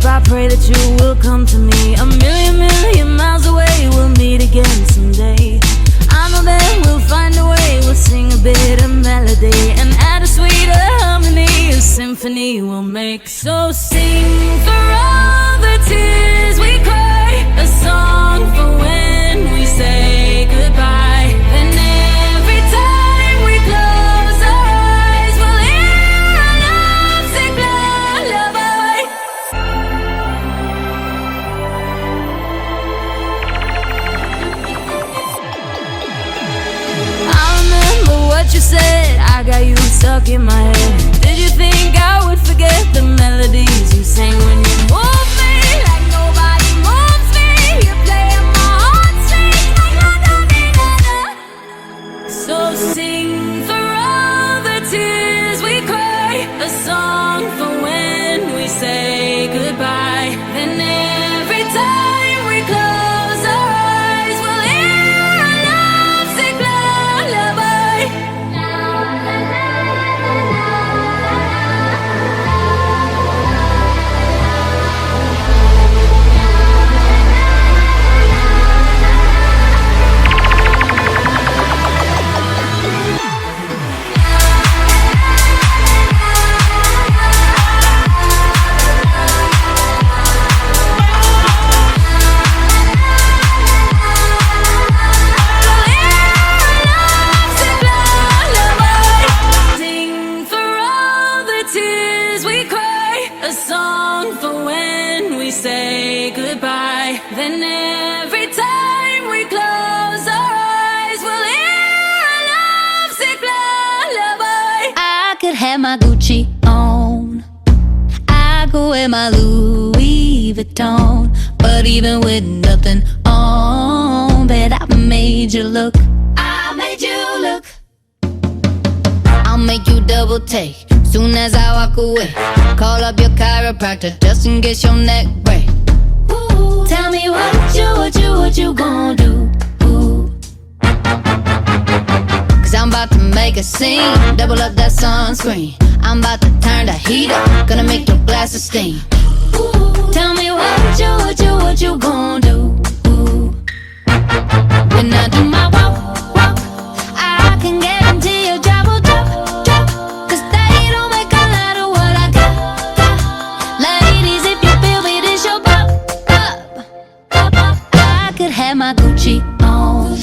I pray that you will come to me. A million miles away, we'll meet again someday. I know that we'll find a way, we'll sing a bit of melody and add a sweeter harmony, a symphony we'll make. So sing for all the tears we cry, a song for when we say goodbye. Then every time we close our eyes, we'll hear our love sing lullaby. I remember what you said, I got you stuck in my head. Did you think I would forget the melodies you sang when you moved me like nobody moves me? You're playing my heartstrings like la-da-dee-da-da. So sing for all the tears we cry, a song for when we say goodbye. Then every time we close our eyes, we'll hear our love sing lullaby. Sing for all the tears we cry, a song for when we say goodbye. Then every time we close our eyes, we'll hear our love sing lullaby. I could have my Gucci on, I could wear my Louis Vuitton, but even with nothing on, bet I made you look. I made you look. I'll make you double take soon as I walk away. Call up your chiropractor just in case your neck break. Ooh, tell me what you gonna do? Ooh. Cause I'm about to make a scene, double up that sunscreen. I'm about to turn the heat up, gonna make your glasses steam. Ooh, tell me what you gonna do? Ooh. When I do my walk, I can guarantee your job will drop. Cause they don't make a lot of what I got. Ladies, if you feel me, this your pop. I could have my Gucci on,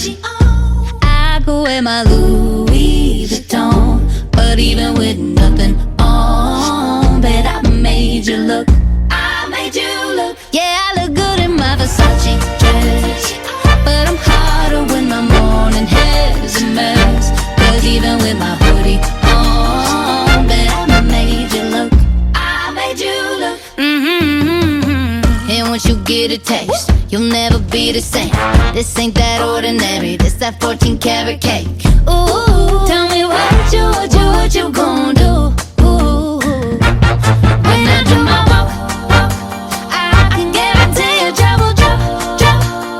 I could wear my Louis Vuitton, but even with nothing on, bet I made you look. I made you look. Yeah, I look good in my Versace dress, but I'm hotter when my morning hair's a mess. Cause even with my hoodie on, bet I made you look. I made you look. And once you get a taste, you'll never be the same. This ain't that ordinary, this that 14 karat cake. Ooh, tell me what you gonna do? Ooh, when I do my walk, I can guarantee your job will drop.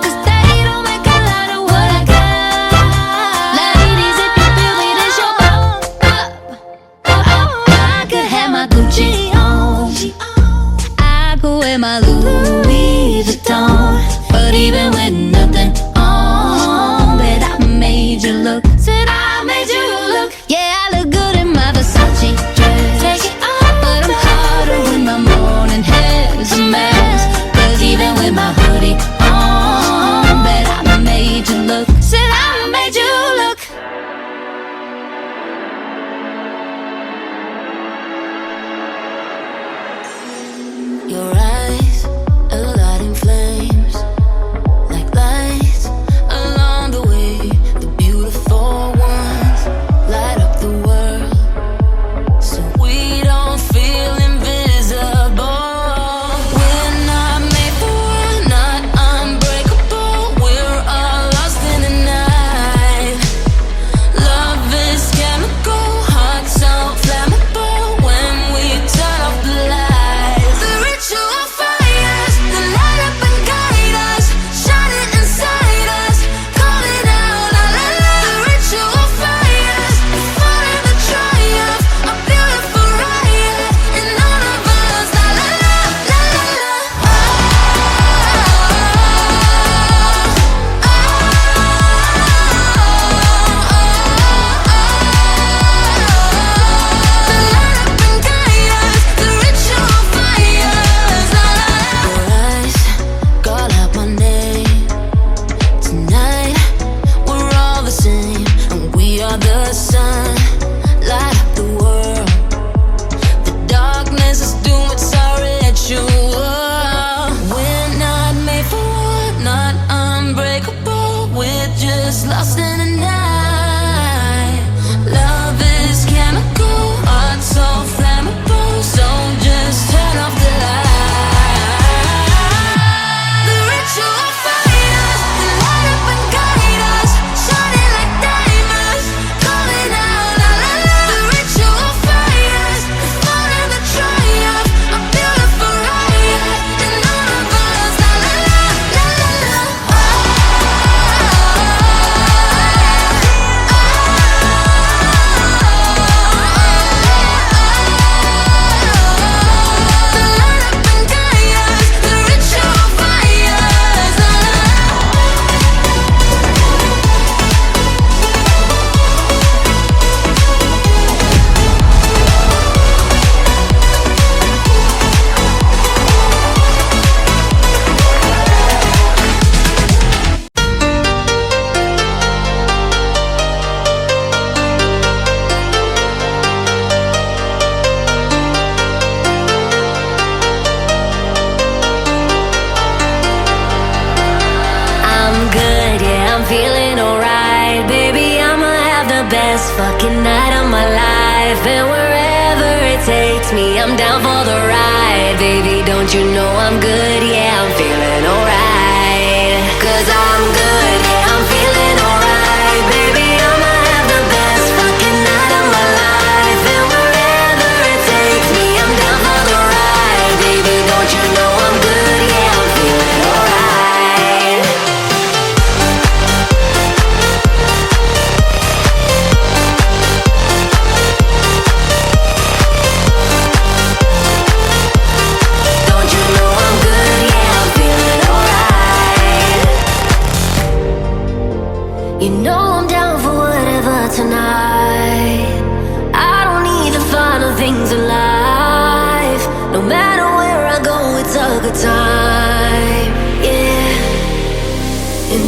Cause they don't make a lot of what I got. Ladies, if you feel me, this your I could have my Gucci on, I could wear my Louis Vuitton, but even with nothing on, bet I made you look. Said I made you look. Yeah, I look good in my Versace dress, but I'm hotter when my morning hair's a mess. Cause even with my hoodie on, bet I made you look. Said I made you look. Your eyes are lighting flames, like lights along the way. The beautiful ones light up the world, so we don't feel invisible. We're not made for one, not unbreakable. We're all lost in the night. just lost in the night. Love is chemical, heart so flammable, so just turn off the light. The ritual fires, the light up and guide us, shining like diamonds, calling out la la la. The ritual fires, the fun and the triumph, a beautiful riot, and none of us la la la la la la. I'm good, yeah, I'm feeling alright. Baby, I'ma have the best fucking night of my life. And wherever it takes me, I'm down for the ride. Baby, don't you know I'm good, yeah, I'm feeling alright. 'Cause I'm good, yeah, I'm feeling alright. Baby, I'ma have the best fucking night of my life. And wherever it takes me, I'm down for the ride. Baby, don't you know I'm good, yeah, I'm feeling alright. Don't you know I'm good? Yeah, I'm feeling alright. You know I'm down for whatever tonight. I don't need the final things in life. No matter where I go, it's a good time. Yeah. And